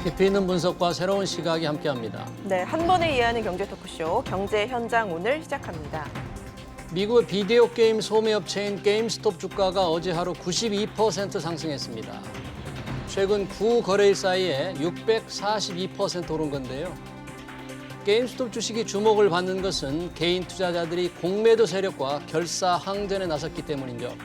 깊이 있는 분석과 새로운 시각이 함께합니다. 네, 한 번에 이해하는 경제 토크쇼 경제 현장 오늘 시작합니다. 미국의 비디오 게임 소매업체인 게임스톱 주가가 어제 하루 92% 상승했습니다. 최근 9거래일 사이에 642% 오른 건데요. 게임스톱 주식이 주목을 받는 것은 개인 투자자들이 공매도 세력과 결사항전에 나섰기 때문이죠.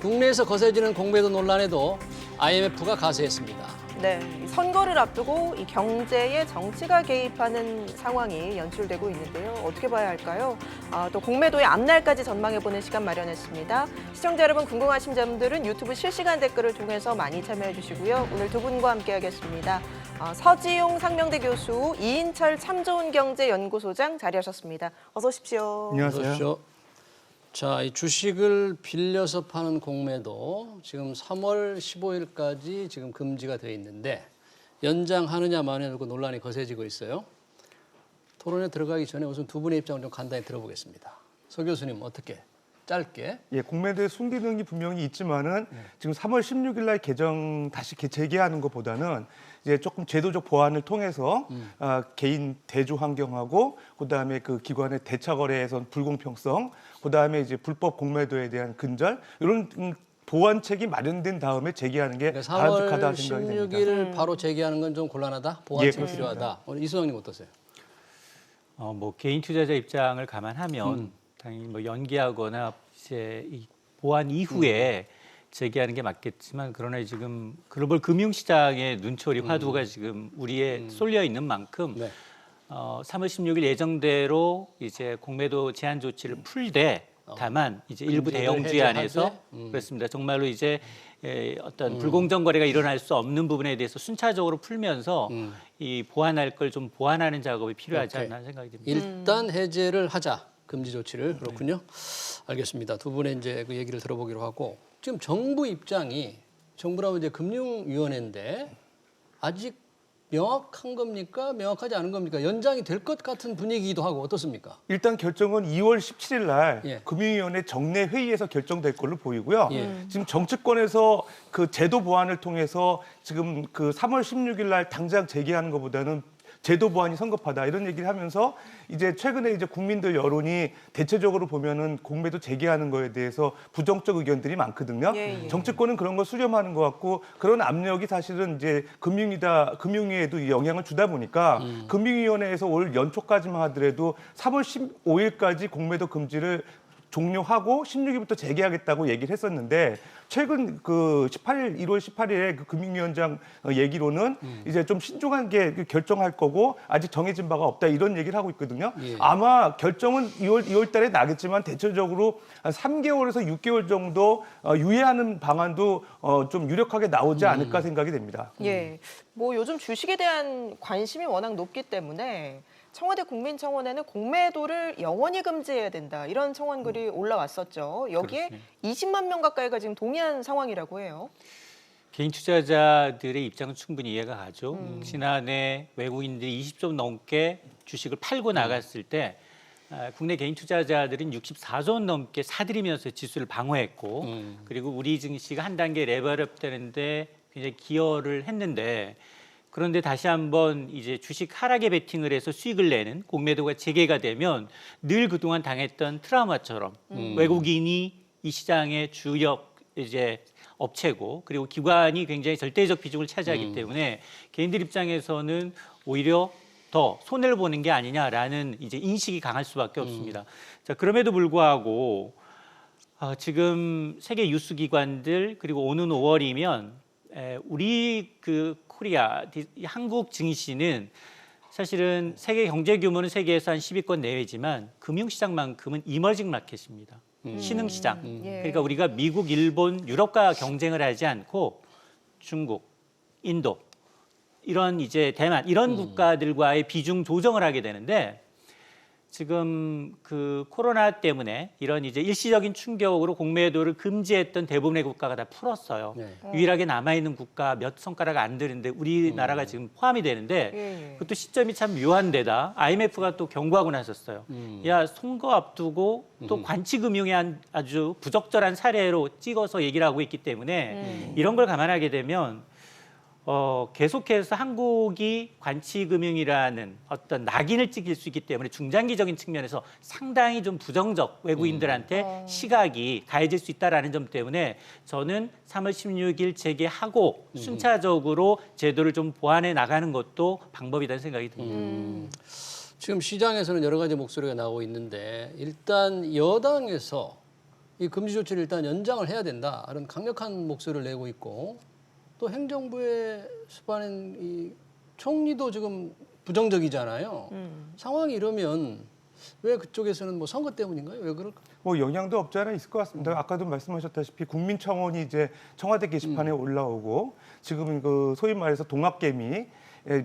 국내에서 거세지는 공매도 논란에도 IMF가 가세했습니다. 네, 선거를 앞두고 이 경제에 정치가 개입하는 상황이 연출되고 있는데요. 어떻게 봐야 할까요? 또 공매도의 앞날까지 전망해보는 시간 마련했습니다. 시청자 여러분 궁금하신 점들은 유튜브 실시간 댓글을 통해서 많이 참여해 주시고요. 오늘 두 분과 함께하겠습니다. 서지용 상명대 교수, 이인철 참좋은경제연구소장 자리하셨습니다. 어서 오십시오. 안녕하세요. 그렇죠. 자, 이 주식을 빌려서 파는 공매도 지금 3월 15일까지 지금 금지가 되어 있는데 연장하느냐 마느냐 놓고 논란이 거세지고 있어요. 토론에 들어가기 전에 우선 두 분의 입장을 좀 간단히 들어보겠습니다. 서 교수님 어떻게 짧게? 예, 공매도의 순기능이 분명히 있지만은 지금 3월 16일 날 개정 다시 재개하는 것보다는 이제 조금 제도적 보완을 통해서 개인 대주 환경하고 그다음에 그 기관의 대차 거래에선 불공평성, 그다음에 이제 불법 공매도에 대한 근절 이런 보완책이 마련된 다음에 재개하는 게 그러니까 바람직하다 3월 생각이 됩니다. 16일 바로 재개하는 건 좀 곤란하다? 보완책이 예, 필요하다? 오늘 이수영님 어떠세요? 뭐 개인 투자자 입장을 감안하면 당연히 뭐 연기하거나 이제 이 보완 이후에 재개하는 게 맞겠지만 그러나 지금 글로벌 금융 시장의 눈초리 화두가 지금 우리에 쏠려 있는 만큼 네. 3월 16일 예정대로 이제 공매도 제한 조치를 풀되 다만 이제 일부 대형주에 한해서 그렇습니다. 정말로 이제 어떤 불공정 거래가 일어날 수 없는 부분에 대해서 순차적으로 풀면서 이 보완할 걸 좀 보완하는 작업이 필요하지 오케이. 않나 생각이 듭니다. 일단 해제를 하자. 금지 조치를. 그렇군요. 알겠습니다. 두 분의 이제 그 얘기를 들어보기로 하고 지금 정부 입장이 정부라면 이제 금융위원회인데 아직 명확한 겁니까? 명확하지 않은 겁니까? 연장이 될 것 같은 분위기이기도 하고 어떻습니까? 일단 결정은 2월 17일 날 예. 금융위원회 정례 회의에서 결정될 걸로 보이고요. 예. 지금 정치권에서 그 제도 보완을 통해서 지금 그 3월 16일 날 당장 재개하는 것보다는 제도 보완이 성급하다 이런 얘기를 하면서 이제 최근에 이제 국민들 여론이 대체적으로 보면은 공매도 재개하는 거에 대해서 부정적 의견들이 많거든요. 예, 예. 정치권은 그런 걸 수렴하는 것 같고 그런 압력이 사실은 이제 금융위에도 영향을 주다 보니까 금융위원회에서 올 연초까지만 하더라도 3월 15일까지 공매도 금지를 종료하고 16일부터 재개하겠다고 얘기를 했었는데 최근 그 1월 18일에 그 금융위원장 얘기로는 이제 좀 신중하게 결정할 거고 아직 정해진 바가 없다 이런 얘기를 하고 있거든요. 예. 아마 결정은 2월 달에 나겠지만 대체적으로 한 3개월에서 6개월 정도 유예하는 방안도 좀 유력하게 나오지 않을까 생각이 됩니다. 예, 뭐 요즘 주식에 대한 관심이 워낙 높기 때문에 청와대 국민청원에는 공매도를 영원히 금지해야 된다 이런 청원글이 올라왔었죠. 여기에 그렇습니다. 20만 명 가까이가 지금 동의한 상황이라고 해요. 개인 투자자들의 입장은 충분히 이해가 가죠. 지난해 외국인들이 20조 넘게 주식을 팔고 나갔을 때 국내 개인 투자자들은 64조 원 넘게 사들이면서 지수를 방어했고 그리고 우리 증시가 한 단계 레벨업 되는데 굉장히 기여를 했는데 그런데 다시 한번 이제 주식 하락에 베팅을 해서 수익을 내는 공매도가 재개가 되면 늘 그동안 당했던 트라우마처럼 외국인이 이 시장의 주력 이제 업체고 그리고 기관이 굉장히 절대적 비중을 차지하기 때문에 개인들 입장에서는 오히려 더 손해를 보는 게 아니냐라는 이제 인식이 강할 수밖에 없습니다. 자, 그럼에도 불구하고 지금 세계 유수 기관들 그리고 오는 5월이면 우리 그 코리아 한국 증시는 사실은 세계 경제 규모는 세계에서 한 10위권 내외지만 금융시장만큼은 이머징 마켓입니다. 신흥시장. 예. 그러니까 우리가 미국, 일본, 유럽과 경쟁을 하지 않고 중국, 인도 이런 이제 대만 이런 국가들과의 비중 조정을 하게 되는데 지금 그 코로나 때문에 이런 이제 일시적인 충격으로 공매도를 금지했던 대부분의 국가가 다 풀었어요. 네. 유일하게 남아있는 국가 몇 손가락 안 되는데 우리나라가 지금 포함이 되는데 예. 그것도 시점이 참 묘한 데다 IMF가 또 경고하고 나섰어요. 야, 선거 앞두고 또 관치금융의 아주 부적절한 사례로 찍어서 얘기를 하고 있기 때문에 이런 걸 감안하게 되면 계속해서 한국이 관치금융이라는 어떤 낙인을 찍힐 수 있기 때문에 중장기적인 측면에서 상당히 좀 부정적 외국인들한테 시각이 가해질 수 있다라는 점 때문에 저는 3월 16일 재개하고 순차적으로 제도를 좀 보완해 나가는 것도 방법이라는 생각이 듭니다. 지금 시장에서는 여러 가지 목소리가 나오고 있는데 일단 여당에서 이 금지 조치를 일단 연장을 해야 된다. 이런 강력한 목소리를 내고 있고 또 행정부의 수반인 이 총리도 지금 부정적이잖아요. 상황이 이러면 왜 그쪽에서는 뭐 선거 때문인가요? 왜 그럴까? 뭐 영향도 없지 않아 있을 것 같습니다. 아까도 말씀하셨다시피 국민청원이 이제 청와대 게시판에 올라오고 지금 그 소위 말해서 동학개미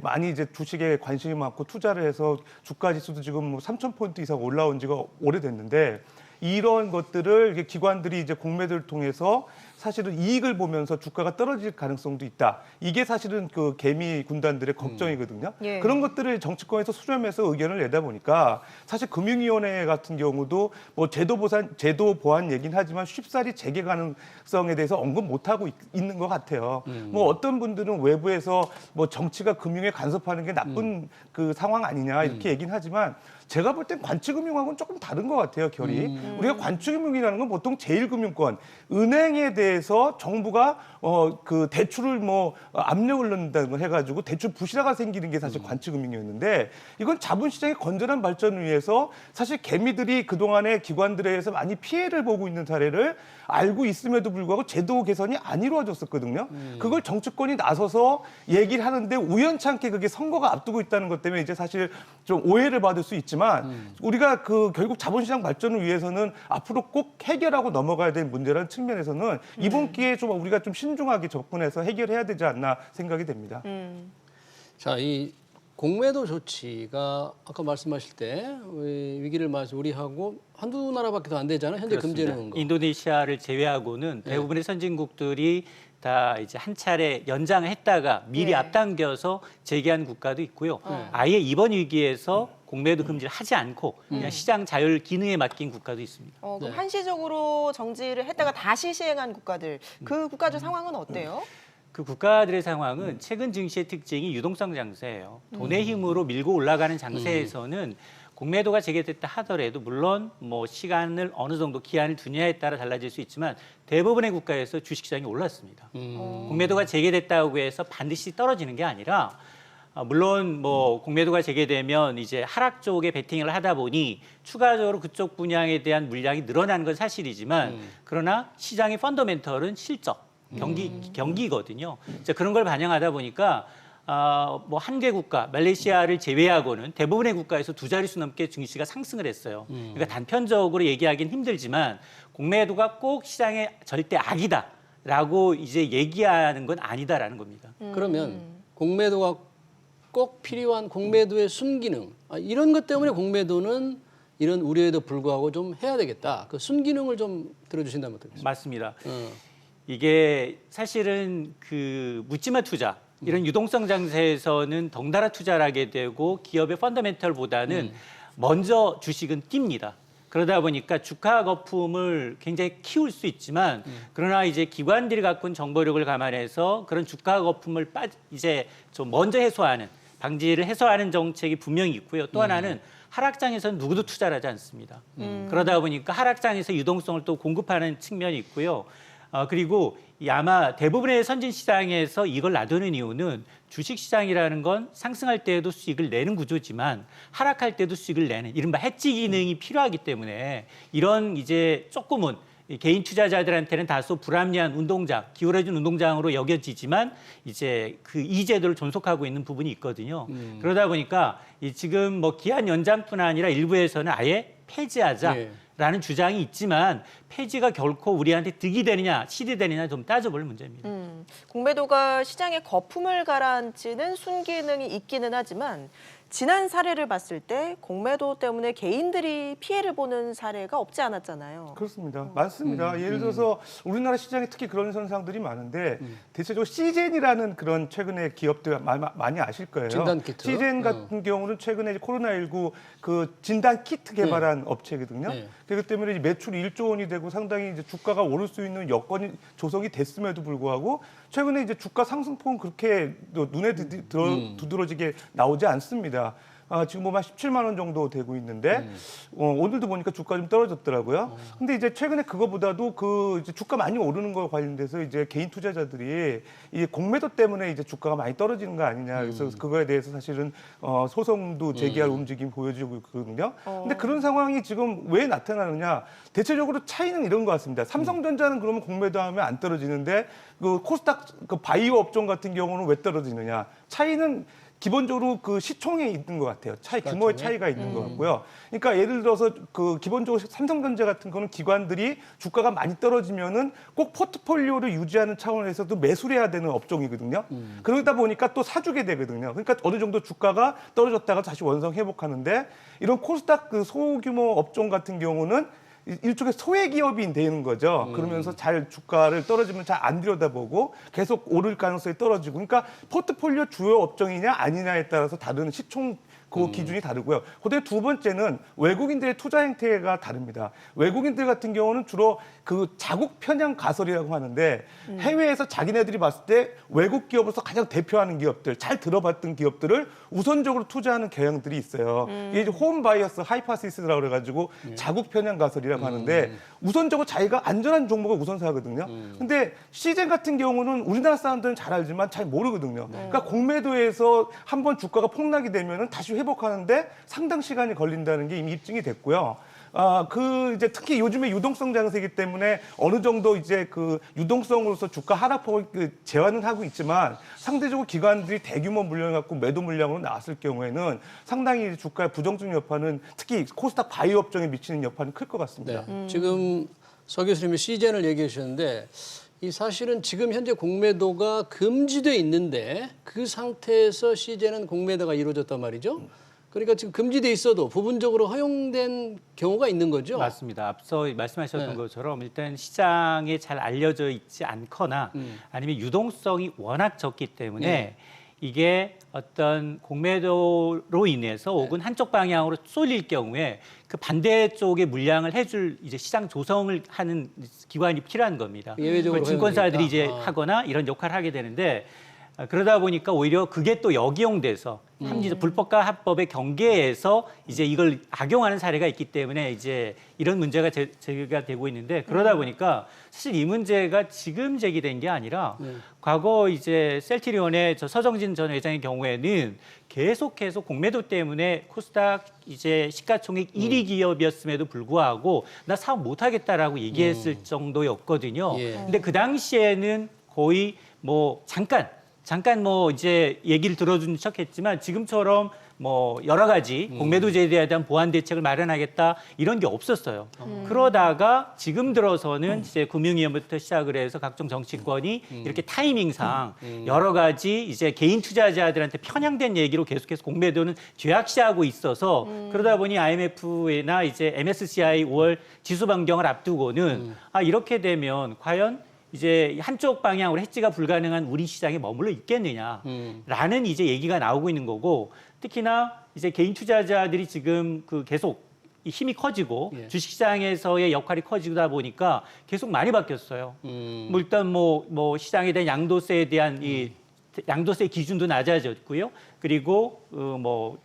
많이 이제 주식에 관심이 많고 투자를 해서 주가 지수도 지금 뭐 3,000포인트 이상 올라온 지가 오래됐는데 이런 것들을 이게 기관들이 이제 공매도를 통해서 사실은 이익을 보면서 주가가 떨어질 가능성도 있다. 이게 사실은 그 개미 군단들의 걱정이거든요. 예. 그런 것들을 정치권에서 수렴해서 의견을 내다 보니까 사실 금융위원회 같은 경우도 뭐 제도 보완 얘기는 하지만 쉽사리 재개 가능성에 대해서 언급 못 하고 있는 것 같아요. 뭐 어떤 분들은 외부에서 뭐 정치가 금융에 간섭하는 게 나쁜 그 상황 아니냐 이렇게 얘기는 하지만 제가 볼 땐 관치금융하고는 조금 다른 것 같아요, 결이. 우리가 관치금융이라는 건 보통 제1금융권, 은행에 대해서 정부가 그 대출을 뭐 압력을 넣는다고 해가지고 대출 부실화가 생기는 게 사실 관치금융이었는데 이건 자본시장의 건전한 발전을 위해서 사실 개미들이 그동안에 기관들에 의해서 많이 피해를 보고 있는 사례를 알고 있음에도 불구하고 제도 개선이 안 이루어졌었거든요. 그걸 정치권이 나서서 얘기를 하는데 우연찮게 그게 선거가 앞두고 있다는 것 때문에 이제 사실 좀 오해를 받을 수 있지만 우리가 그 결국 자본시장 발전을 위해서는 앞으로 꼭 해결하고 넘어가야 될 문제라는 측면에서는 이번 기회에 좀 우리가 좀 신중하게 접근해서 해결해야 되지 않나 생각이 됩니다. 자, 이 공매도 조치가 아까 말씀하실 때 위기를 맞아 우리하고 한두 나라밖에 더 안 되잖아요. 현재 금지해 놓은 거. 인도네시아를 제외하고는 대부분의 선진국들이 다 이제 한 차례 연장했다가 미리 예. 앞당겨서 재개한 국가도 있고요. 아예 이번 위기에서 공매도 금지를 하지 않고 그냥 시장 자율 기능에 맡긴 국가도 있습니다. 그럼 네. 한시적으로 정지를 했다가 다시 시행한 국가들, 그 국가들 상황은 어때요? 그 국가들의 상황은 최근 증시의 특징이 유동성 장세예요. 돈의 힘으로 밀고 올라가는 장세에서는 공매도가 재개됐다 하더라도 물론 뭐 시간을 어느 정도 기한을 두냐에 따라 달라질 수 있지만 대부분의 국가에서 주식시장이 올랐습니다. 공매도가 재개됐다고 해서 반드시 떨어지는 게 아니라 물론 뭐 공매도가 재개되면 이제 하락 쪽에 베팅을 하다 보니 추가적으로 그쪽 분야에 대한 물량이 늘어나는 건 사실이지만 그러나 시장의 펀더멘털은 실적, 경기거든요. 이제 그런 걸 반영하다 보니까 뭐 한 개 국가, 말레이시아를 제외하고는 대부분의 국가에서 두 자릿수 넘게 증시가 상승을 했어요. 그러니까 단편적으로 얘기하기는 힘들지만 공매도가 꼭 시장의 절대 악이다라고 이제 얘기하는 건 아니다라는 겁니다. 그러면 공매도가 꼭 필요한 공매도의 순기능 이런 것 때문에 공매도는 이런 우려에도 불구하고 좀 해야 되겠다. 그 순기능을 좀 들어주신다면 어떻겠습니까? 맞습니다. 이게 사실은 그 묻지마 투자 이런 유동성 장세에서는 덩달아 투자를 하게 되고 기업의 펀더멘털보다는 먼저 주식은 뜁니다. 그러다 보니까 주가 거품을 굉장히 키울 수 있지만 그러나 이제 기관들이 갖고 있는 정보력을 감안해서 그런 주가 거품을 이제 좀 먼저 해소하는 방지를 해소하는 정책이 분명히 있고요. 또 하나는 하락장에서는 누구도 투자를 하지 않습니다. 그러다 보니까 하락장에서 유동성을 또 공급하는 측면이 있고요. 그리고 아마 대부분의 선진 시장에서 이걸 놔두는 이유는 주식 시장이라는 건 상승할 때에도 수익을 내는 구조지만 하락할 때도 수익을 내는 이른바 해지 기능이 필요하기 때문에 이런 이제 조금은 개인 투자자들한테는 다소 불합리한 운동장, 기울어진 운동장으로 여겨지지만 이제 그 이 제도를 존속하고 있는 부분이 있거든요. 그러다 보니까 지금 뭐 기한 연장뿐 아니라 일부에서는 아예 폐지하자. 예. 라는 주장이 있지만 폐지가 결코 우리한테 득이 되느냐 실이 되느냐 좀 따져볼 문제입니다. 공매도가 시장에 거품을 가라앉히는 순기능이 있기는 하지만 지난 사례를 봤을 때 공매도 때문에 개인들이 피해를 보는 사례가 없지 않았잖아요. 그렇습니다. 많습니다. 예를 들어서 우리나라 시장에 특히 그런 현상들이 많은데 대체적으로 시젠이라는 그런 최근에 기업들 많이 아실 거예요. 진단 키트. 시젠 같은 경우는 최근에 이제 코로나19 그 진단 키트 개발한 업체거든요. 네. 그렇기 때문에 이제 매출이 1조 원이 되고 상당히 이제 주가가 오를 수 있는 여건이 조성이 됐음에도 불구하고 최근에 이제 주가 상승폭은 그렇게 눈에 두드러지게 나오지 않습니다. 지금 보면 17만 원 정도 되고 있는데 오늘도 보니까 주가 좀 떨어졌더라고요. 근데 이제 최근에 그거보다도 그 이제 주가 많이 오르는 거 관련돼서 이제 개인 투자자들이 이 공매도 때문에 이제 주가가 많이 떨어지는 거 아니냐. 그래서 그거에 대해서 사실은 소송도 제기할 움직임 보여주고 있거든요. 근데 그런 상황이 지금 왜 나타나느냐? 대체적으로 차이는 이런 것 같습니다. 삼성전자는 그러면 공매도하면 안 떨어지는데 그 코스닥 그 바이오 업종 같은 경우는 왜 떨어지느냐? 차이는 기본적으로 그 시총에 있는 것 같아요. 규모의 차이가 있는 것 같고요. 그러니까 예를 들어서 그 기본적으로 삼성전자 같은 거는 기관들이 주가가 많이 떨어지면은 꼭 포트폴리오를 유지하는 차원에서도 매수를 해야 되는 업종이거든요. 그러다 보니까 또 사주게 되거든요. 그러니까 어느 정도 주가가 떨어졌다가 다시 원상 회복하는데 이런 코스닥 그 소규모 업종 같은 경우는 일종의 소외 기업이 되는 거죠. 그러면서 잘 주가를 떨어지면 잘 안 들여다보고 계속 오를 가능성이 떨어지고. 그러니까 포트폴리오 주요 업종이냐 아니냐에 따라서 다른 시총 그 기준이 다르고요. 그다음에 두 번째는 외국인들의 투자 행태가 다릅니다. 외국인들 같은 경우는 주로 그 자국 편향 가설이라고 하는데 해외에서 자기네들이 봤을 때 외국 기업으로서 가장 대표하는 기업들, 잘 들어봤던 기업들을 우선적으로 투자하는 경향들이 있어요. 이게 이제 홈 바이어스 하이파시스라고 그래가지고 자국 편향 가설이라고 하는데 우선적으로 자기가 안전한 종목을 우선 사거든요. 근데 시젠 같은 경우는 우리나라 사람들은 잘 알지만 잘 모르거든요. 그러니까 공매도에서 한번 주가가 폭락이 되면은 다시 회복하는데 상당 시간이 걸린다는 게 이미 입증이 됐고요. 이제 특히 요즘에 유동성 장세이기 때문에 어느 정도 이제 그 유동성으로서 주가 하락폭을 제한은 하고 있지만 상대적으로 기관들이 대규모 물량을 갖고 매도 물량으로 나왔을 경우에는 상당히 주가의 부정적 여파는 특히 코스닥 바이오 업종에 미치는 여파는 클 것 같습니다. 네. 지금 서 교수님이 시젠을 얘기해 주셨는데 이 사실은 지금 현재 공매도가 금지돼 있는데 그 상태에서 시젠은 공매도가 이루어졌단 말이죠. 그러니까 지금 금지돼 있어도 부분적으로 허용된 경우가 있는 거죠. 맞습니다. 앞서 말씀하셨던 네. 것처럼 일단 시장에 잘 알려져 있지 않거나 아니면 유동성이 워낙 적기 때문에 네. 이게 어떤 공매도로 인해서 혹은 한쪽 방향으로 쏠릴 경우에 그 반대쪽에 물량을 해줄 이제 시장 조성을 하는 기관이 필요한 겁니다. 예외적으로 그걸 증권사들이 이제 허용되니까. 하거나 이런 역할을 하게 되는데 그러다 보니까 오히려 그게 또 역이용돼서 합리적 불법과 합법의 경계에서 이제 이걸 악용하는 사례가 있기 때문에 이제 이런 문제가 제기가 되고 있는데 그러다 보니까 사실 이 문제가 지금 제기된 게 아니라 과거 이제 셀트리온의 저 서정진 전 회장의 경우에는 계속해서 공매도 때문에 코스닥 이제 시가총액 1위 기업이었음에도 불구하고 나 사업 못 하겠다라고 얘기했을 정도였거든요. 예. 근데 그 당시에는 거의 뭐 잠깐 뭐 이제 얘기를 들어준 척했지만 지금처럼 뭐 여러 가지 공매도 제도에 대한 보완 대책을 마련하겠다 이런 게 없었어요. 그러다가 지금 들어서는 이제 금융위원부터 시작을 해서 각종 정치권이 이렇게 타이밍상 여러 가지 이제 개인 투자자들한테 편향된 얘기로 계속해서 공매도는 죄악시하고 있어서 그러다 보니 IMF나 이제 MSCI 5월 지수 변경을 앞두고는 이렇게 되면 과연 이제 한쪽 방향으로 해지가 불가능한 우리 시장에 머물러 있겠느냐라는 이제 얘기가 나오고 있는 거고 특히나 이제 개인 투자자들이 지금 그 계속 이 힘이 커지고 주식시장에서의 역할이 커지다 보니까 계속 많이 바뀌었어요. 뭐 일단 뭐 시장에 대한 양도세에 대한 이 양도세 기준도 낮아졌고요. 그리고 뭐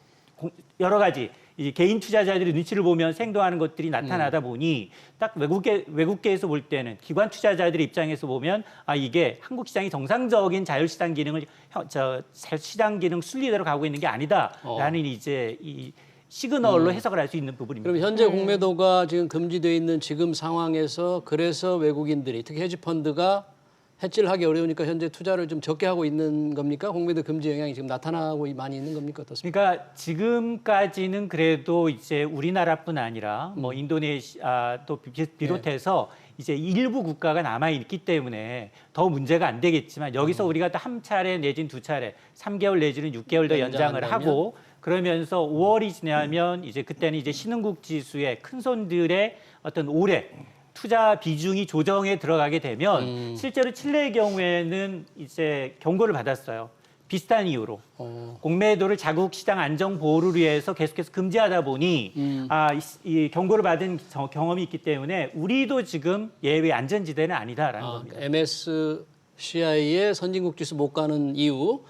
여러 가지 이 개인 투자자들이 눈치를 보면 행동하는 것들이 나타나다 보니 딱 외국계에서 볼 때는 기관 투자자들의 입장에서 보면 이게 한국 시장이 정상적인 자율시장 기능을 시장 기능 순리대로 가고 있는 게 아니다라는 이제 이 시그널로 해석을 할 수 있는 부분입니다. 그럼 현재 공매도가 지금 금지되어 있는 지금 상황에서 그래서 외국인들이 특히 헤지펀드가 해지를 하기 어려우니까 현재 투자를 좀 적게 하고 있는 겁니까? 공매도 금지 영향이 지금 나타나고 많이 있는 겁니까? 어떻습니까? 그러니까 지금까지는 그래도 이제 우리나라뿐 아니라 뭐 인도네시아도 비롯해서 이제 일부 국가가 남아 있기 때문에 더 문제가 안 되겠지만 여기서 우리가 또 한 차례 내지는 두 차례 3개월 내지는 6개월 더 연장을 하고 그러면서 5월이 지나면 이제 그때는 이제 신흥국 지수의 큰 손들의 어떤 올해 투자 비중이 조정에 들어가게 되면 실제로 칠레의 경우에는 이제 경고를 받았어요. 비슷한 이유로 공매도를 자국 시장 안정 보호를 위해서 계속해서 금지하다 보니 이 경고를 받은 경험이 있기 때문에 우리도 지금 예외 안전지대는 아니다라는 겁니다. MSCI의 선진국 지수 못 가는 이유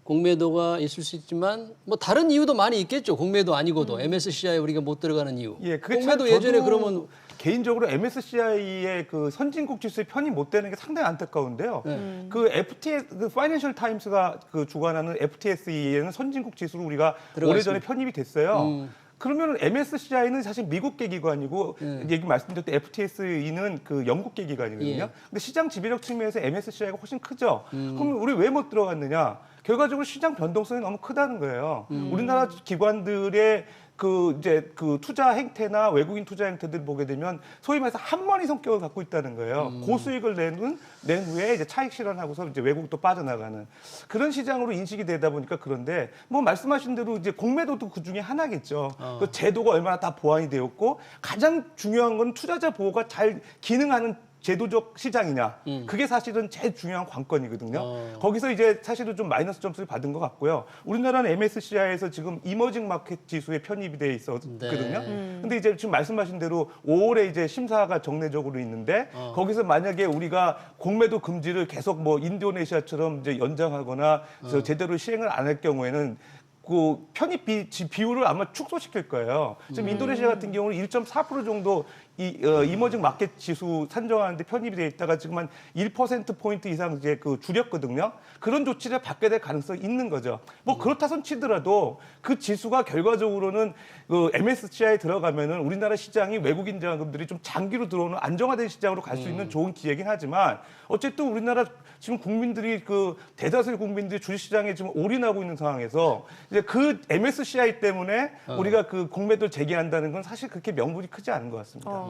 공매도가 있을 수 있지만 뭐 다른 이유도 많이 있겠죠. 공매도 아니고도 MSCI 우리가 못 들어가는 이유. 예, 그게 공매도 참 예전에 저도 그러면 개인적으로 MSCI의 그 선진국 지수에 편입 못 되는 게 상당히 안타까운데요. 그 FTS, 그 파이낸셜 타임스가 그 주관하는 FTSE에는 선진국 지수로 우리가 오래전에 편입이 됐어요. 그러면 MSCI는 사실 미국계 기관이고 얘기 말씀드렸던 FTSE는 그 영국계 기관이거든요. 근데 시장 지배력 측면에서 MSCI가 훨씬 크죠. 그럼 우리 왜 못 들어갔느냐? 결과적으로 시장 변동성이 너무 크다는 거예요. 우리나라 기관들의 그 투자 행태나 외국인 투자 행태들 보게 되면 소위 말해서 한머니 성격을 갖고 있다는 거예요. 고수익을 낸 후에 이제 차익 실현하고서 이제 외국도 빠져나가는 그런 시장으로 인식이 되다 보니까 그런데 뭐 말씀하신 대로 이제 공매도도 그 중에 하나겠죠. 그 제도가 얼마나 다 보완이 되었고 가장 중요한 건 투자자 보호가 잘 기능하는 제도적 시장이냐. 그게 사실은 제일 중요한 관건이거든요. 거기서 이제 사실은 좀 마이너스 점수를 받은 것 같고요. 우리나라는 MSCI에서 지금 이머징 마켓 지수에 편입이 돼 있었거든요. 근데 이제 지금 말씀하신 대로 5월에 이제 심사가 정례적으로 있는데 거기서 만약에 우리가 공매도 금지를 계속 뭐 인도네시아처럼 이제 연장하거나 제대로 시행을 안 할 경우에는 그 편입 비율을 아마 축소시킬 거예요. 지금 인도네시아 같은 경우는 1.4% 정도 이머징 마켓 지수 산정하는데 편입이 돼 있다가 지금 한 1%포인트 이상 이제 그 줄였거든요. 그런 조치를 받게 될 가능성이 있는 거죠. 뭐 그렇다선 치더라도 그 지수가 결과적으로는 그 MSCI에 들어가면은 우리나라 시장이 외국인 자금들이 좀 장기로 들어오는 안정화된 시장으로 갈 수 있는 좋은 기회긴 하지만 어쨌든 우리나라 지금 국민들이 그 대다수의 국민들이 주식시장에 지금 올인하고 있는 상황에서 이제 그 MSCI 때문에 우리가 그 공매도를 제기한다는 건 사실 그렇게 명분이 크지 않은 것 같습니다.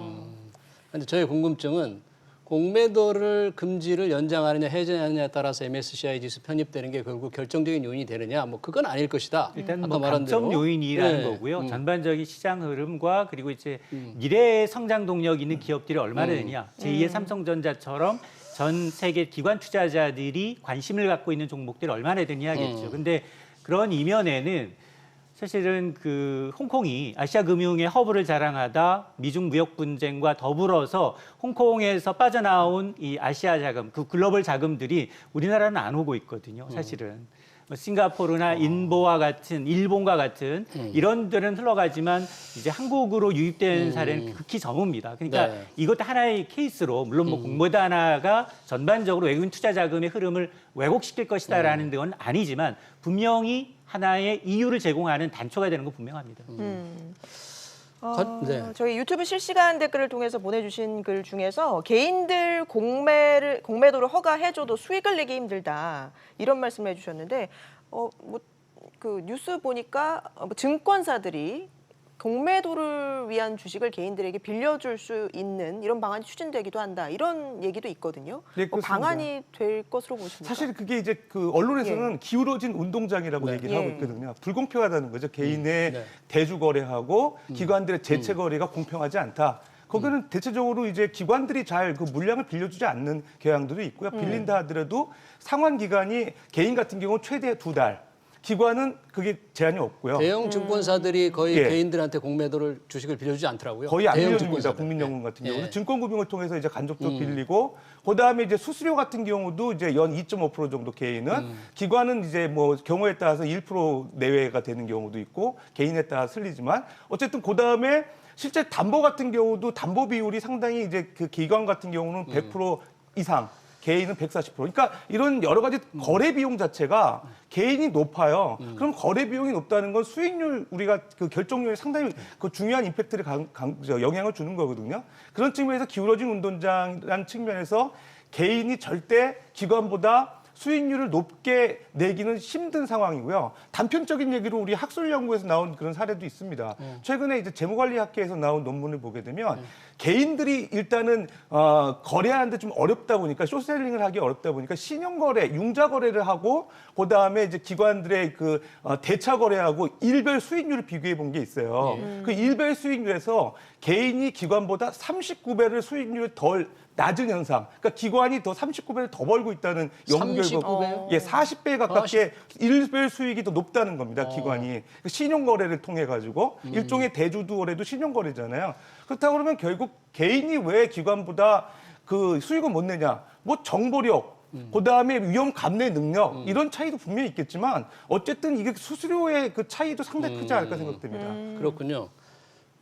근데 저의 궁금증은 공매도를 금지를 연장하느냐 해제하느냐에 따라서 MSCI 지수 편입되는 게 결국 결정적인 요인이 되느냐 뭐 그건 아닐 것이다. 일단 아까 뭐 말한 대로. 감점 요인이라는 네. 거고요. 전반적인 시장 흐름과 그리고 이제 미래의 성장 동력 있는 기업들이 얼마나 되냐. 제2의 삼성전자처럼 전 세계 기관 투자자들이 관심을 갖고 있는 종목들이 얼마나 되냐겠죠. 근데 그런 이면에는 사실은 그 홍콩이 아시아 금융의 허브를 자랑하다 미중 무역 분쟁과 더불어서 홍콩에서 빠져나온 이 아시아 자금, 그 글로벌 자금들이 우리나라는 안 오고 있거든요. 사실은. 싱가포르나 인보와 같은 일본과 같은 이런 데는 흘러가지만 이제 한국으로 유입된 사례는 극히 드뭅니다. 그러니까 네. 이것도 하나의 케이스로 물론 뭐 공매도 하나가 전반적으로 외국인 투자 자금의 흐름을 왜곡시킬 것이다라는 건 아니지만 분명히 하나의 이유를 제공하는 단초가 되는 건 분명합니다. 네. 저희 유튜브 실시간 댓글을 통해서 보내주신 글 중에서 개인들 공매도를 허가해줘도 수익을 내기 힘들다 이런 말씀을 해주셨는데 그 뉴스 보니까 뭐 증권사들이 공매도를 위한 주식을 개인들에게 빌려줄 수 있는 이런 방안이 추진되기도 한다 이런 얘기도 있거든요. 네, 뭐 그렇습니다. 방안이 될 것으로 보십니까? 사실 그게 이제 그 언론에서는 기울어진 운동장이라고 네. 얘기를 하고 예. 있거든요. 불공평하다는 거죠. 개인의 네. 대주 거래하고 기관들의 재체 거래가 공평하지 않다. 거기는 대체적으로 이제 기관들이 잘 그 물량을 빌려주지 않는 경향들도 있고요. 빌린다 하더라도 상환 기간이 개인 같은 경우 최대 2달. 기관은 그게 제한이 없고요. 대형 증권사들이 거의 예. 개인들한테 공매도를 주식을 빌려주지 않더라고요. 거의 안 대형 빌려줍니다. 증권사들. 국민연금 같은 예. 경우는 증권금융을 통해서 이제 간접적으로 빌리고 그다음에 이제 수수료 같은 경우도 이제 연 2.5% 정도 개인은 기관은 이제 뭐 경우에 따라서 1% 내외가 되는 경우도 있고 개인에 따라 틀리지만 어쨌든 그다음에 실제 담보 같은 경우도 담보 비율이 상당히 이제 그 기관 같은 경우는 100% 이상 개인은 140%. 그러니까 이런 여러 가지 거래 비용 자체가 개인이 높아요. 그럼 거래 비용이 높다는 건 수익률 우리가 그 결정률에 상당히 그 중요한 임팩트를 영향을 주는 거거든요. 그런 측면에서 기울어진 운동장이라는 측면에서 개인이 절대 기관보다 수익률을 높게 내기는 힘든 상황이고요. 단편적인 얘기로 우리 학술 연구에서 나온 그런 사례도 있습니다. 최근에 이제 재무관리학회에서 나온 논문을 보게 되면 개인들이 일단은 거래하는데 좀 어렵다 보니까 쇼셀링을 하기 어렵다 보니까 신용 거래, 융자 거래를 하고 그다음에 이제 기관들의 그 대차 거래하고 일별 수익률을 비교해 본 게 있어요. 그 일별 수익률에서 개인이 기관보다 39배를 수익률이 덜 낮은 현상. 그러니까 기관이 더 39배를 더 벌고 있다는 연구 결과. 39배요? 예, 40배 가깝게 일별 수익이 더 높다는 겁니다. 기관이. 신용 거래를 통해 가지고 일종의 대주주 거래도 신용 거래잖아요. 그렇다고 그러면 결국 개인이 왜 기관보다 그 수익을 못 내냐? 뭐 정보력, 그다음에 위험 감내 능력 이런 차이도 분명히 있겠지만 어쨌든 이게 수수료의 그 차이도 상당히 크지 않을까 생각됩니다. 그렇군요.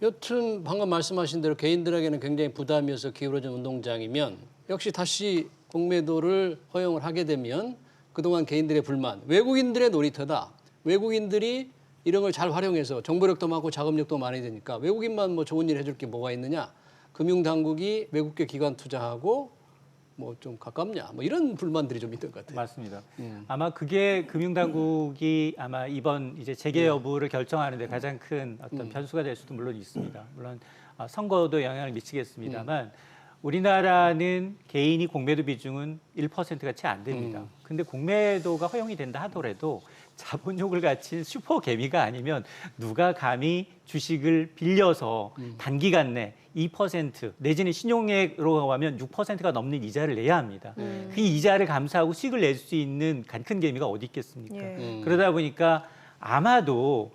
여튼 방금 말씀하신 대로 개인들에게는 굉장히 부담이어서 기울어진 운동장이면 역시 다시 공매도를 허용을 하게 되면 그동안 개인들의 불만, 외국인들의 놀이터다. 외국인들이 이런 걸 잘 활용해서 정보력도 많고 자금력도 많이 되니까 외국인만 뭐 좋은 일 해줄 게 뭐가 있느냐. 금융당국이 외국계 기관 투자하고 뭐 좀 가깝냐. 뭐 이런 불만들이 좀 있는 것 같아요. 맞습니다. 아마 그게 금융당국이 아마 이번 이제 재개 여부를 결정하는데 가장 큰 어떤 변수가 될 수도 물론 있습니다. 물론 선거도 영향을 미치겠습니다만 우리나라는 개인이 공매도 비중은 1%가 채 안 됩니다. 근데 공매도가 허용이 된다 하더라도 자본욕을 갖춘 슈퍼 개미가 아니면 누가 감히 주식을 빌려서 단기간 내 2% 내지는 신용액으로 하면 6%가 넘는 이자를 내야 합니다. 그 이자를 감수하고 수익을 낼 수 있는 큰 개미가 어디 있겠습니까? 예. 그러다 보니까 아마도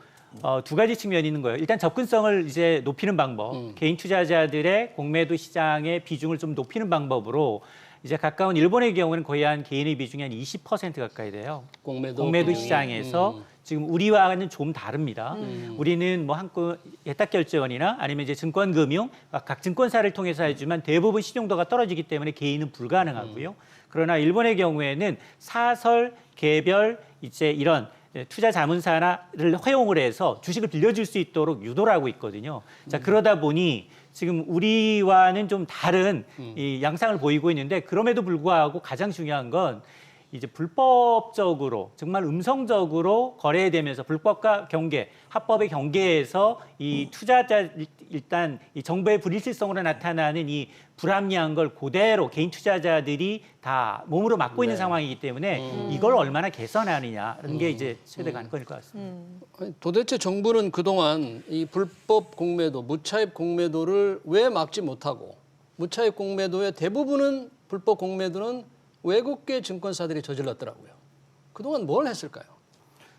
두 가지 측면이 있는 거예요. 일단 접근성을 이제 높이는 방법, 개인 투자자들의 공매도 시장의 비중을 좀 높이는 방법으로 이제 가까운 일본의 경우는 거의 한 개인의 비중이 한 20% 가까이 돼요. 공매도 공매도 시장에서 지금 우리와는 좀 다릅니다. 우리는 뭐 한국 예탁결제원이나 아니면 이제 증권금융 각 증권사를 통해서 하지만 대부분 신용도가 떨어지기 때문에 개인은 불가능하고요. 그러나 일본의 경우에는 사설, 개별 이제 이런 투자 자문사를 허용을 해서 주식을 빌려줄 수 있도록 유도를 하고 있거든요. 자, 그러다 보니 지금 우리와는 좀 다른 이 양상을 보이고 있는데 그럼에도 불구하고 가장 중요한 건 이제 불법적으로 정말 음성적으로 거래되면서 불법과 경계, 합법의 경계에서 이 투자자 일단 이 정보의 불일치성으로 나타나는 이 불합리한 걸 그대로 개인 투자자들이 다 몸으로 맡고 있는 상황이기 때문에 이걸 얼마나 개선하느냐는 게 이제 최대 관건일 것 같습니다. 아니, 도대체 정부는 그동안 이 불법 공매도, 무차입 공매도를 왜 막지 못하고 무차입 공매도의 대부분은 불법 공매도는 외국계 증권사들이 저질렀더라고요. 그동안 뭘 했을까요?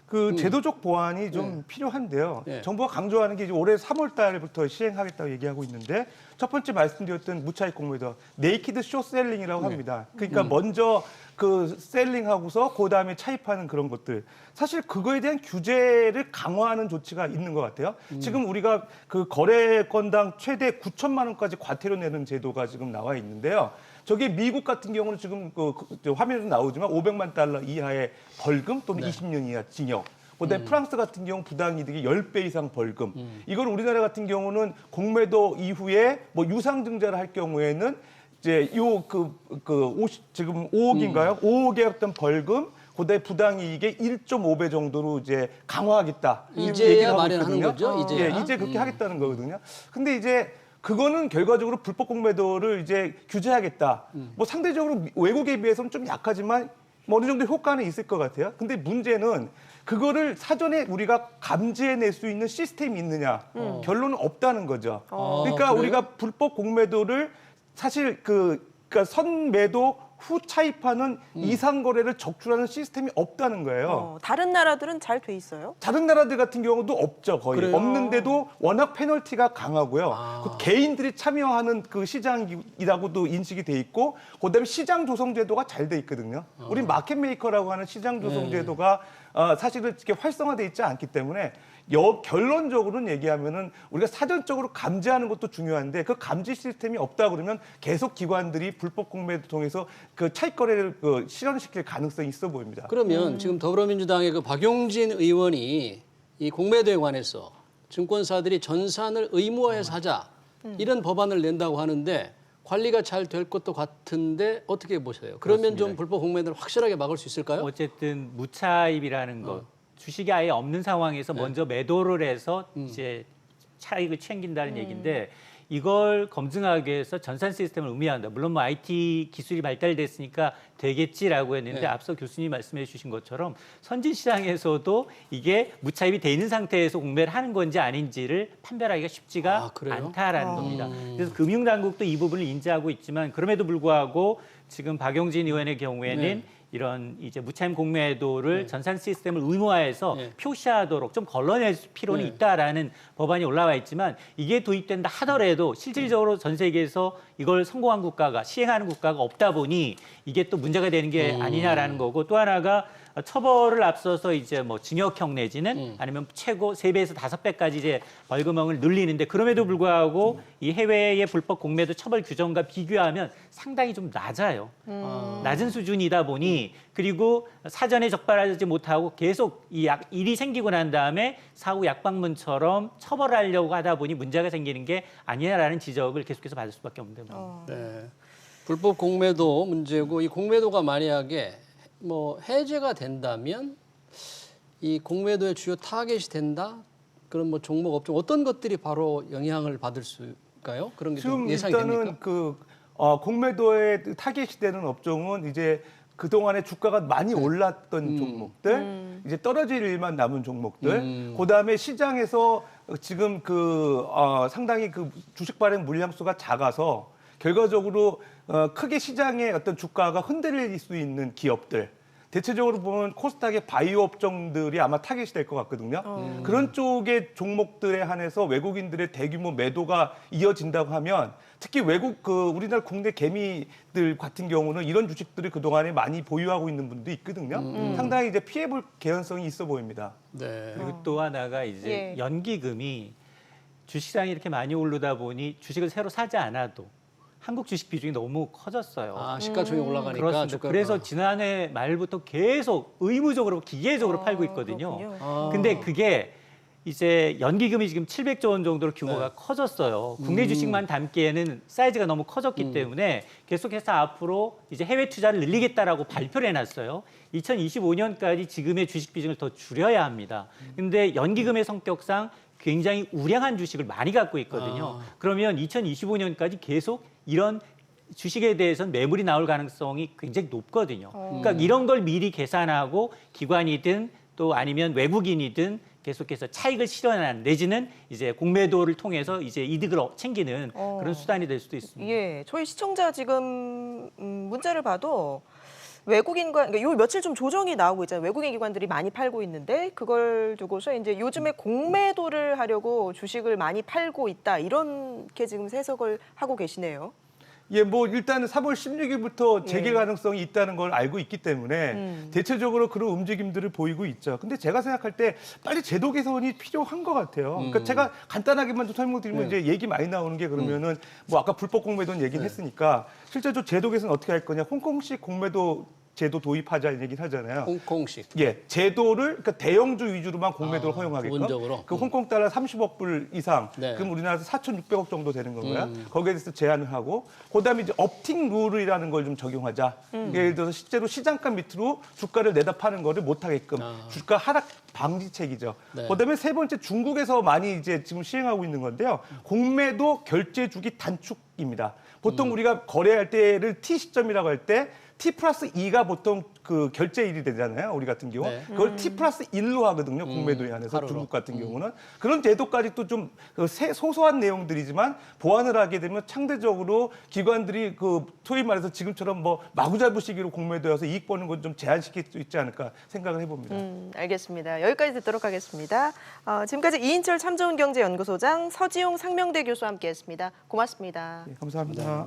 그 제도적 보완이 좀 필요한데요. 네. 정부가 강조하는 게 이제 올해 3월 달부터 시행하겠다고 얘기하고 있는데 첫 번째 말씀드렸던 무차익 공매도 네이키드 쇼셀링이라고 합니다. 그러니까 먼저 그 셀링하고서 그다음에 차입하는 그런 것들. 사실 그거에 대한 규제를 강화하는 조치가 있는 것 같아요. 지금 우리가 그 거래 건당 최대 9천만 원까지 과태료 내는 제도가 지금 나와 있는데요. 저게 미국 같은 경우는 지금 저 화면에도 나오지만 500만 달러 이하의 벌금 또는 20년 이하 징역. 그다음에 프랑스 같은 경우 부당이득이 10배 이상 벌금. 이걸 우리나라 같은 경우는 공매도 이후에 뭐 유상증자를 할 경우에는 이제 지금 5억인가요? 5억의 어떤 벌금, 그다음에 부당이익의 1.5배 정도로 이제 강화하겠다. 이렇게 얘기를 이제야 하고 마련하는 있거든요. 거죠. 이제야. 예, 이제 그렇게 하겠다는 거거든요. 근데 이제 그거는 결과적으로 불법 공매도를 이제 규제하겠다. 뭐 상대적으로 외국에 비해서는 좀 약하지만 뭐 어느 정도 효과는 있을 것 같아요. 근데 문제는 그거를 사전에 우리가 감지해낼 수 있는 시스템이 있느냐. 결론은 없다는 거죠. 그러니까 그래요? 우리가 불법 공매도를 사실 그러니까 선매도 후 차입하는 이상 거래를 적출하는 시스템이 없다는 거예요. 다른 나라들은 잘 돼 있어요? 다른 나라들 같은 경우도 없죠, 거의. 그래요? 없는데도 워낙 페널티가 강하고요. 그 개인들이 참여하는 그 시장이라고도 인식이 돼 있고, 그다음에 시장 조성 제도가 잘 돼 있거든요. 우리 마켓 메이커라고 하는 시장 조성 제도가 사실은 이렇게 활성화돼 있지 않기 때문에 결론적으로는 얘기하면은 우리가 사전적으로 감지하는 것도 중요한데 그 감지 시스템이 없다 그러면 계속 기관들이 불법 공매도 통해서 그 차익 거래를 실현시킬 가능성이 있어 보입니다. 그러면 지금 더불어민주당의 그 박용진 의원이 이 공매도에 관해서 증권사들이 전산을 의무화해서 하자 이런 법안을 낸다고 하는데 관리가 잘 될 것도 같은데 어떻게 보세요? 그러면 그렇습니다. 좀 불법 공매도를 확실하게 막을 수 있을까요? 어쨌든 무차입이라는 것, 주식이 아예 없는 상황에서 먼저 매도를 해서 이제 차익을 챙긴다는 얘기인데 이걸 검증하기 위해서 전산 시스템을 운영한다. 물론 뭐 IT 기술이 발달됐으니까 되겠지라고 했는데 네. 앞서 교수님 말씀해 주신 것처럼 선진 시장에서도 이게 무차입이 돼 있는 상태에서 공매를 하는 건지 아닌지를 판별하기가 쉽지가 그래요? 않다라는 겁니다. 그래서 금융당국도 이 부분을 인지하고 있지만 그럼에도 불구하고 지금 박용진 의원의 경우에는 네. 이런 이제 무차임 공매도를 전산 시스템을 의무화해서 네. 표시하도록 좀 걸러낼 필요는 네. 있다라는 법안이 올라와 있지만 이게 도입된다 하더라도 실질적으로 전 세계에서 이걸 성공한 국가가 시행하는 국가가 없다 보니 이게 또 문제가 되는 게 아니냐라는 거고 또 하나가 처벌을 앞서서 이제 뭐 징역형 내지는 아니면 최고 3배에서 5배까지 이제 벌금형을 늘리는데 그럼에도 불구하고 이 해외의 불법 공매도 처벌 규정과 비교하면 상당히 좀 낮아요. 낮은 수준이다 보니 그리고 사전에 적발하지 못하고 계속 이 일이 생기고 난 다음에 사후 약방문처럼 처벌하려고 하다 보니 문제가 생기는 게 아니냐라는 지적을 계속해서 받을 수밖에 없는 겁니다. 네. 불법 공매도 문제고 이 공매도가 만약에 뭐 해제가 된다면 이 공매도의 주요 타겟이 된다. 그런 뭐 종목 업종 어떤 것들이 바로 영향을 받을 수일까요? 그런 게 좀 지금 예상이 일단은 됩니까? 그 공매도에 타겟이 되는 업종은 이제 그 동안에 주가가 많이 올랐던 종목들, 이제 떨어질 일만 남은 종목들, 그 다음에 시장에서 지금 상당히 그 주식 발행 물량수가 작아서 결과적으로 크게 시장의 어떤 주가가 흔들릴 수 있는 기업들. 대체적으로 보면 코스닥의 바이오 업종들이 아마 타겟이 될 것 같거든요. 그런 쪽의 종목들에 한해서 외국인들의 대규모 매도가 이어진다고 하면 특히 우리나라 국내 개미들 같은 경우는 이런 주식들을 그동안에 많이 보유하고 있는 분도 있거든요. 상당히 이제 피해볼 개연성이 있어 보입니다. 네. 그리고 또 하나가 이제 예. 연기금이 주식시장이 이렇게 많이 오르다 보니 주식을 새로 사지 않아도 한국 주식 비중이 너무 커졌어요. 아, 시가총이 올라가니까 그렇습니다. 주가가. 그래서 지난해 말부터 계속 의무적으로 기계적으로 팔고 있거든요. 그렇군요. 아. 근데 그게 이제 연기금이 지금 700조 원 정도로 규모가 네. 커졌어요. 국내 주식만 담기에는 사이즈가 너무 커졌기 때문에 계속해서 앞으로 이제 해외 투자를 늘리겠다라고 발표를 해놨어요. 2025년까지 지금의 주식 비중을 더 줄여야 합니다. 근데 연기금의 성격상 굉장히 우량한 주식을 많이 갖고 있거든요. 그러면 2025년까지 계속 이런 주식에 대해서는 매물이 나올 가능성이 굉장히 높거든요. 그러니까 이런 걸 미리 계산하고 기관이든 또 아니면 외국인이든 계속해서 차익을 실현하는 내지는 이제 공매도를 통해서 이제 이득을 챙기는 그런 수단이 될 수도 있습니다. 예, 저희 시청자 지금 문자를 봐도 외국인과 그러니까 요 며칠 좀 조정이 나오고 있잖아요. 외국인 기관들이 많이 팔고 있는데 그걸 두고서 이제 요즘에 공매도를 하려고 주식을 많이 팔고 있다 이렇게 지금 해석을 하고 계시네요. 예, 뭐 일단은 3월 16일부터 재개 예. 가능성이 있다는 걸 알고 있기 때문에 대체적으로 그런 움직임들을 보이고 있죠. 근데 제가 생각할 때 빨리 제도 개선이 필요한 것 같아요. 그러니까 제가 간단하게만 좀 설명드리면 이제 얘기 많이 나오는 게 그러면은 뭐 아까 불법 공매도는 얘기는 했으니까 실제로 제도 개선 어떻게 할 거냐? 홍콩식 공매도 제도 도입하자 이런 얘기를 하잖아요. 홍콩식. 예, 제도를 그러니까 대형주 위주로만 공매도를 아, 허용하게끔. 부분적으로? 그 홍콩 달러 30억 불 이상. 네. 그럼 우리나라에서 4,600억 정도 되는 거고요. 거기에 대해서 제한을 하고, 그다음에 이제 업팅 룰이라는 걸 좀 적용하자. 예를 들어서 실제로 시장가 밑으로 주가를 내다 파는 거를 못 하게끔 주가 하락 방지책이죠. 네. 그다음에 세 번째 중국에서 많이 이제 지금 시행하고 있는 건데요. 공매도 결제 주기 단축입니다. 보통 우리가 거래할 때를 T 시점이라고 할 때 T+2가 보통 그 결제일이 되잖아요. 우리 같은 경우. 네. 그걸 T+1로 하거든요. 공매도에 한해서 하루로. 중국 같은 경우는. 그런 제도까지 또 좀 소소한 내용들이지만 보완을 하게 되면 상대적으로 기관들이 그 소위 말해서 지금처럼 뭐 마구잡이식으로 공매도여서 이익 버는 건 좀 제한시킬 수 있지 않을까 생각을 해봅니다. 알겠습니다. 여기까지 듣도록 하겠습니다. 지금까지 이인철 참좋은경제연구소장 서지용 상명대 교수와 함께했습니다. 고맙습니다. 네, 감사합니다.